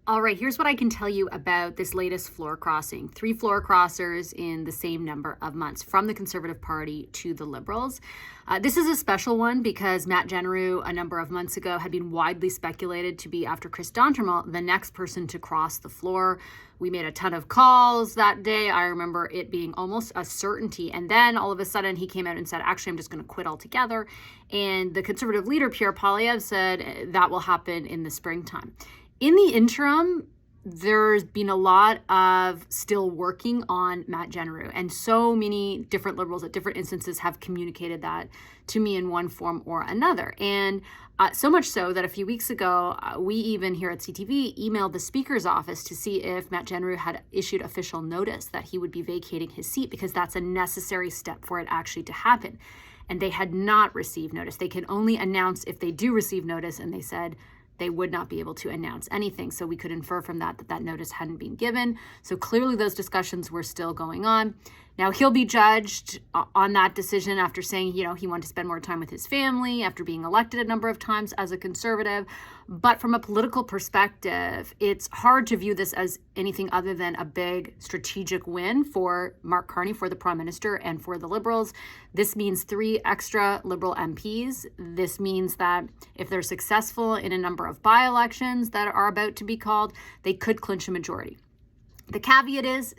All right, here's what I can tell you about this latest floor crossing. 3 floor crossers in the same number of months from the Conservative Party to the Liberals. This is a special one because Matt Genereux, a number of months ago, had been widely speculated to be, after Chris Dontermalt, the next person to cross the floor. We made a ton of calls that day. I remember it being almost a certainty. And then all of a sudden he came out and said, actually, I'm just going to quit altogether. And the Conservative leader, Pierre Poilievre, said that will happen in the springtime. In the interim, there's been a lot of still working on Matt Genereux, and so many different Liberals at different instances have communicated that to me in one form or another. And so much so that a few weeks ago, we even here at CTV emailed the Speaker's office to see if Matt Genereux had issued official notice that he would be vacating his seat, because that's a necessary step for it actually to happen. And they had not received notice. They can only announce if they do receive notice, and they said they would not be able to announce anything. So we could infer from that notice hadn't been given. So clearly those discussions were still going on. Now he'll be judged on that decision after saying, he wanted to spend more time with his family after being elected a number of times as a Conservative. But from a political perspective, it's hard to view this as anything other than a big strategic win for Mark Carney, for the Prime Minister, and for the Liberals. This means 3 extra Liberal MPs. This means that if they're successful in a number of by-elections that are about to be called, they could clinch a majority. The caveat is,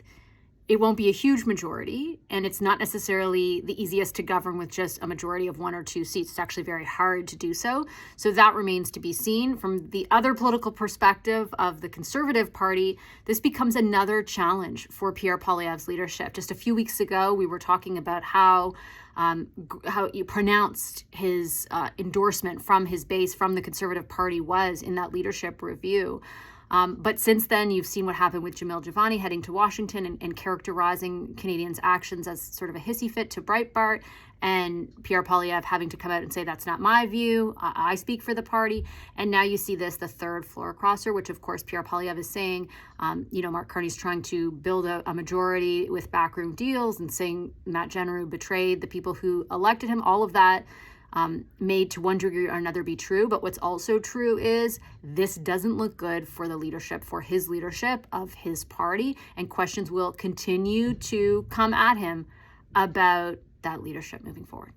it won't be a huge majority, and it's not necessarily the easiest to govern with just a majority of 1 or 2 seats. It's actually very hard to do so. So that remains to be seen. From the other political perspective of the Conservative Party, this becomes another challenge for Pierre Poilievre's leadership. Just a few weeks ago, we were talking about how pronounced his endorsement from his base, from the Conservative Party, was in that leadership review. But since then, you've seen what happened with Jamil Javani heading to Washington and characterizing Canadians' actions as sort of a hissy fit to Breitbart, and Pierre Poilievre having to come out and say, that's not my view, I speak for the party. And now you see this, the 3rd floor crosser, which of course Pierre Poilievre is saying, Mark Carney's trying to build a majority with backroom deals, and saying Matt Genereux betrayed the people who elected him. All of that made to one degree or another be true. But what's also true is this doesn't look good for the leadership, for his leadership of his party, and questions will continue to come at him about that leadership moving forward.